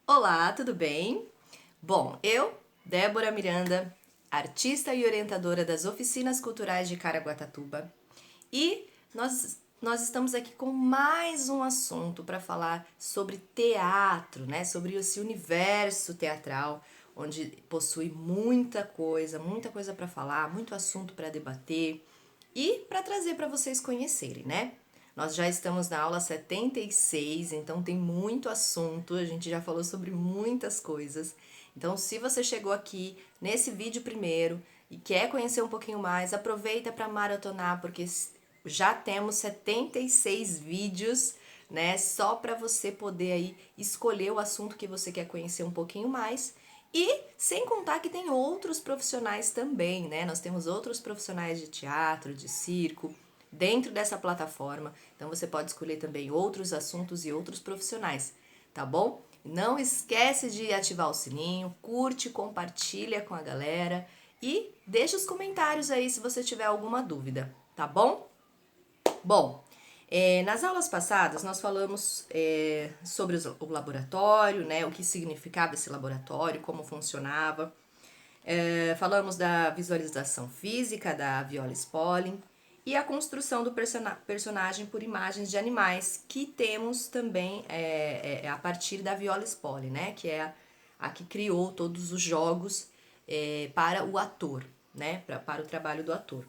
Olá, tudo bem? Bom, eu, Débora Miranda, artista e orientadora das oficinas culturais de Caraguatatuba, e nós estamos aqui com mais um assunto para falar sobre teatro, né? Sobre esse universo teatral, onde possui muita coisa para falar, muito assunto para debater e para trazer para vocês conhecerem, né? Nós já estamos na aula 76, então tem muito assunto, a gente já falou sobre muitas coisas. Então, se você chegou aqui nesse vídeo primeiro e quer conhecer um pouquinho mais, aproveita para maratonar, porque já temos 76 vídeos, né? Só para você poder aí escolher o assunto que você quer conhecer um pouquinho mais. E sem contar que tem outros profissionais também, né? Nós temos outros profissionais de teatro, de circo, dentro dessa plataforma. Então você pode escolher também outros assuntos e outros profissionais, tá bom? Não esquece de ativar o sininho, curte, compartilha com a galera e deixa os comentários aí se você tiver alguma dúvida, tá bom? Bom, nas aulas passadas nós falamos sobre o laboratório, né, o que significava esse laboratório, como funcionava. Falamos da visualização física da Viola Spolin e a construção do personagem por imagens de animais, que temos também a partir da Viola Spolin, né, que é a que criou todos os jogos para o ator, né, para o trabalho do ator.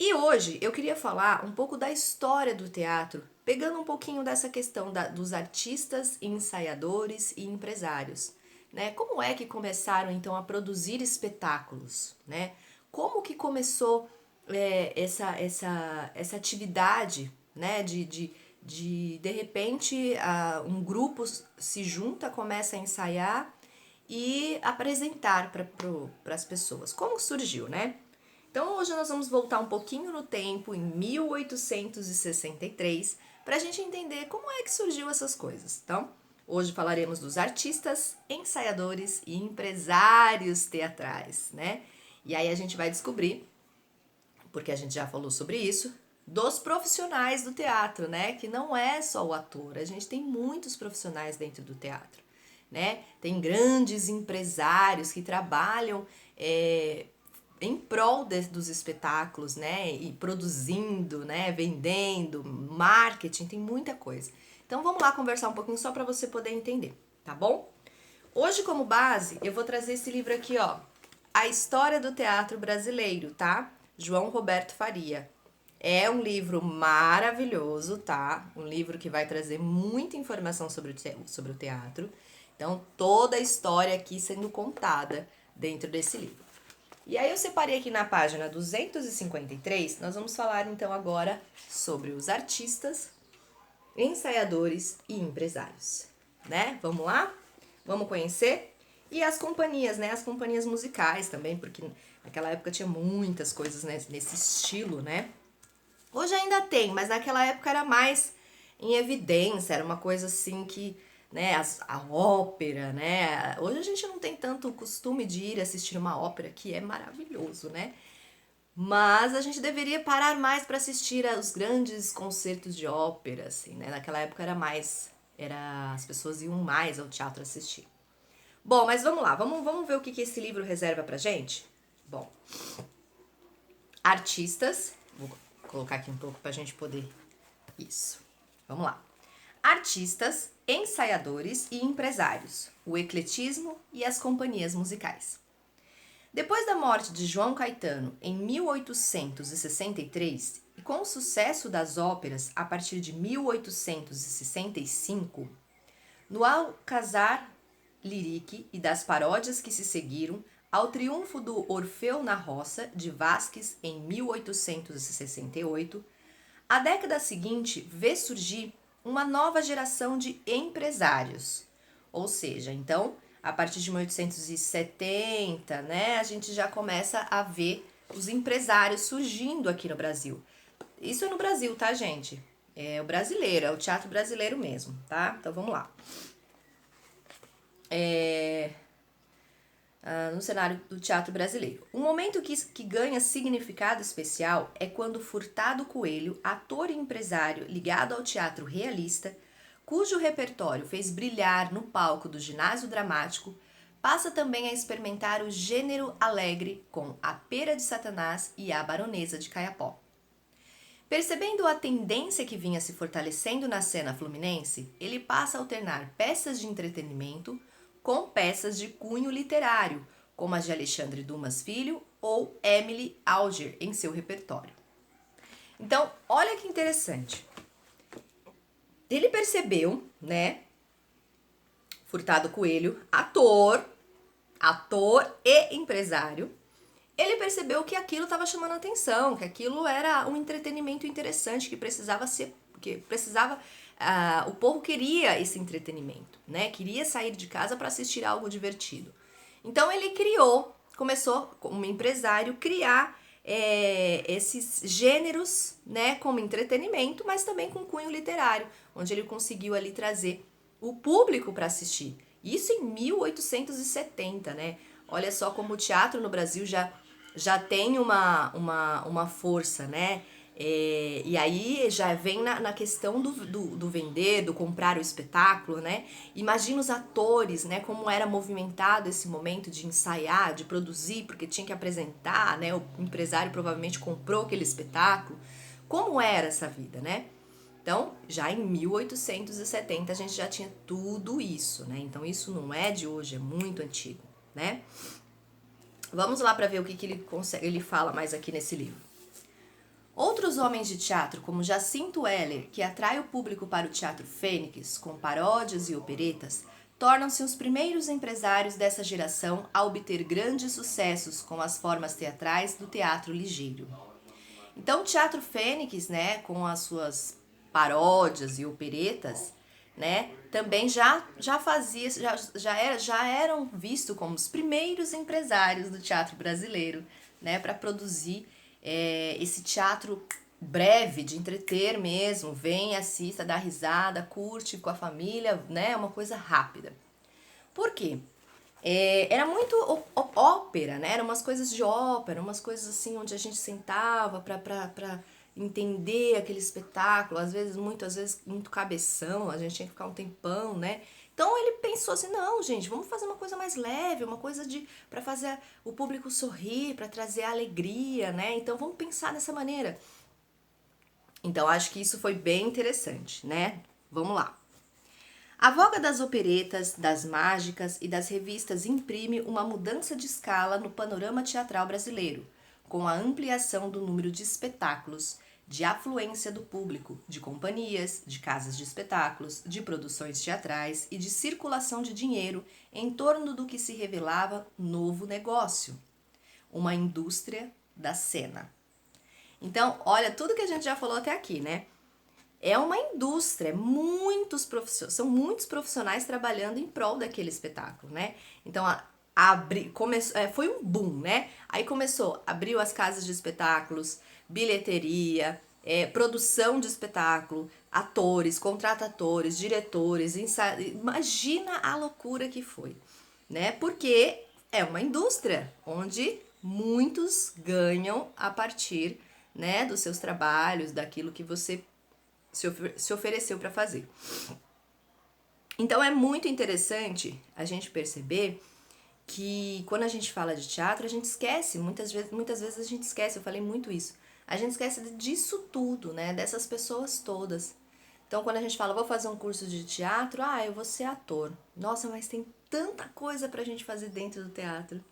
E hoje eu queria falar um pouco da história do teatro, pegando um pouquinho dessa questão dos artistas, ensaiadores e empresários, né? Como é que começaram então a produzir espetáculos, né? Como que começou essa atividade, né? De repente um grupo se junta, começa a ensaiar e apresentar para as pessoas. Como surgiu, né? Então hoje nós vamos voltar um pouquinho no tempo, em 1863, para a gente entender como é que surgiu essas coisas. Então, hoje falaremos dos artistas, ensaiadores e empresários teatrais, né? E aí a gente vai descobrir, porque a gente já falou sobre isso, dos profissionais do teatro, né? Que não é só o ator, a gente tem muitos profissionais dentro do teatro, né? Tem grandes empresários que trabalham em prol dos espetáculos, né? E produzindo, né? Vendendo, marketing, tem muita coisa. Então vamos lá conversar um pouquinho só para você poder entender, tá bom? Hoje, como base, eu vou trazer esse livro aqui, ó. A História do Teatro Brasileiro, tá? João Roberto Faria. É um livro maravilhoso, tá? Um livro que vai trazer muita informação sobre o teatro. Então, toda a história aqui sendo contada dentro desse livro. E aí eu separei aqui na página 253, nós vamos falar então agora sobre os artistas, ensaiadores e empresários, né? Vamos lá? Vamos conhecer? E as companhias, né? As companhias musicais também, porque naquela época tinha muitas coisas nesse estilo, né? Hoje ainda tem, mas naquela época era mais em evidência, era uma coisa assim que, né, a ópera, né? Hoje a gente não tem tanto o costume de ir assistir uma ópera, que é maravilhoso, né? Mas a gente deveria parar mais para assistir aos grandes concertos de ópera, assim, né? Naquela época as pessoas iam mais ao teatro assistir. Bom, mas vamos lá, vamos ver o que esse livro reserva pra gente? Bom, artistas, vou colocar aqui um pouco pra gente poder. Isso, vamos lá. Artistas, ensaiadores e empresários, o ecletismo e as companhias musicais. Depois da morte de João Caetano em 1863 e com o sucesso das óperas a partir de 1865, no Alcazar Lyrique e das paródias que se seguiram, ao triunfo do Orfeu na Roça de Vasques em 1868, a década seguinte vê surgir uma nova geração de empresários. Ou seja, então, a partir de 1870, né, a gente já começa a ver os empresários surgindo aqui no Brasil. Isso é no Brasil, tá, gente? É o brasileiro, é o teatro brasileiro mesmo, tá? Então vamos lá. No cenário do teatro brasileiro. Um momento que ganha significado especial é quando Furtado Coelho, ator e empresário ligado ao teatro realista, cujo repertório fez brilhar no palco do ginásio dramático, passa também a experimentar o gênero alegre com A Pera de Satanás e A Baronesa de Caiapó. Percebendo a tendência que vinha se fortalecendo na cena fluminense, ele passa a alternar peças de entretenimento com peças de cunho literário, como as de Alexandre Dumas Filho ou Emily Alger em seu repertório. Então, olha que interessante. Ele percebeu, né, Furtado Coelho, ator e empresário, ele percebeu que aquilo estava chamando atenção, que aquilo era um entretenimento interessante, o povo queria esse entretenimento, né? Queria sair de casa para assistir algo divertido. Então ele começou como empresário, criar esses gêneros, né, como entretenimento, mas também com cunho literário, onde ele conseguiu ali trazer o público para assistir. Isso em 1870, né? Olha só como o teatro no Brasil já tem uma força, né? E aí já vem na questão do vender, do comprar o espetáculo, né? Imagina os atores, né? Como era movimentado esse momento de ensaiar, de produzir, porque tinha que apresentar, né? O empresário provavelmente comprou aquele espetáculo. Como era essa vida, né? Então, já em 1870 a gente já tinha tudo isso, né? Então isso não é de hoje, é muito antigo, né? Vamos lá para ver o que ele fala mais aqui nesse livro. Outros homens de teatro, como Jacinto Heller, que atrai o público para o Teatro Fênix, com paródias e operetas, tornam-se os primeiros empresários dessa geração a obter grandes sucessos com as formas teatrais do teatro ligeiro. Então, o Teatro Fênix, né, com as suas paródias e operetas, né, também já eram vistos como os primeiros empresários do teatro brasileiro, né, para produzir esse teatro breve, de entreter mesmo, vem, assista, dá risada, curte com a família, né, uma coisa rápida. Por quê? Era muito ópera, né, eram umas coisas de ópera, umas coisas assim, onde a gente sentava para entender aquele espetáculo, às vezes muito cabeção, a gente tinha que ficar um tempão, né? Então ele pensou assim, não, gente, vamos fazer uma coisa mais leve, uma coisa para fazer o público sorrir, para trazer alegria, né? Então vamos pensar dessa maneira. Então acho que isso foi bem interessante, né? Vamos lá. A voga das operetas, das mágicas e das revistas imprime uma mudança de escala no panorama teatral brasileiro, com a ampliação do número de espetáculos, de afluência do público, de companhias, de casas de espetáculos, de produções teatrais e de circulação de dinheiro em torno do que se revelava novo negócio, uma indústria da cena. Então, olha tudo que a gente já falou até aqui, né? É uma indústria, são muitos profissionais trabalhando em prol daquele espetáculo, né? Então, foi um boom, né? Aí abriu as casas de espetáculos, bilheteria, produção de espetáculo, atores, contrata atores, diretores, imagina a loucura que foi, né? Porque é uma indústria onde muitos ganham a partir, né, dos seus trabalhos, daquilo que você se ofereceu para fazer. Então é muito interessante a gente perceber que quando a gente fala de teatro, a gente esquece, muitas vezes a gente esquece, eu falei muito isso, a gente esquece disso tudo, né, dessas pessoas todas. Então quando a gente fala, vou fazer um curso de teatro, eu vou ser ator. Nossa, mas tem tanta coisa pra gente fazer dentro do teatro,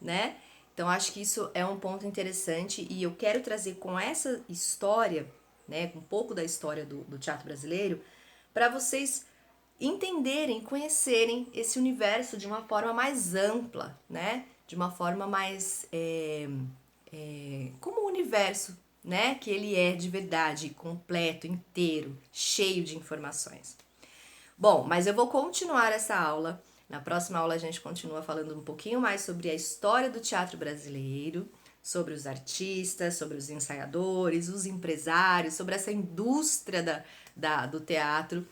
né? Então acho que isso é um ponto interessante e eu quero trazer com essa história, né, um pouco da história do teatro brasileiro, para vocês entenderem, conhecerem esse universo de uma forma mais ampla, né? De uma forma mais como o universo, né? Que ele é de verdade, completo, inteiro, cheio de informações. Bom, mas eu vou continuar essa aula. Na próxima aula a gente continua falando um pouquinho mais sobre a história do teatro brasileiro, sobre os artistas, sobre os ensaiadores, os empresários, sobre essa indústria do teatro.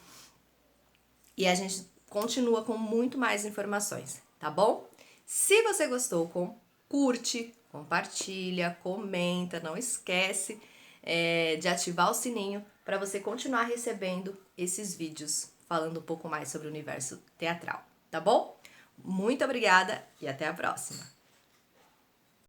E a gente continua com muito mais informações, tá bom? Se você gostou, curte, compartilha, comenta, não esquece de ativar o sininho para você continuar recebendo esses vídeos falando um pouco mais sobre o universo teatral, tá bom? Muito obrigada e até a próxima!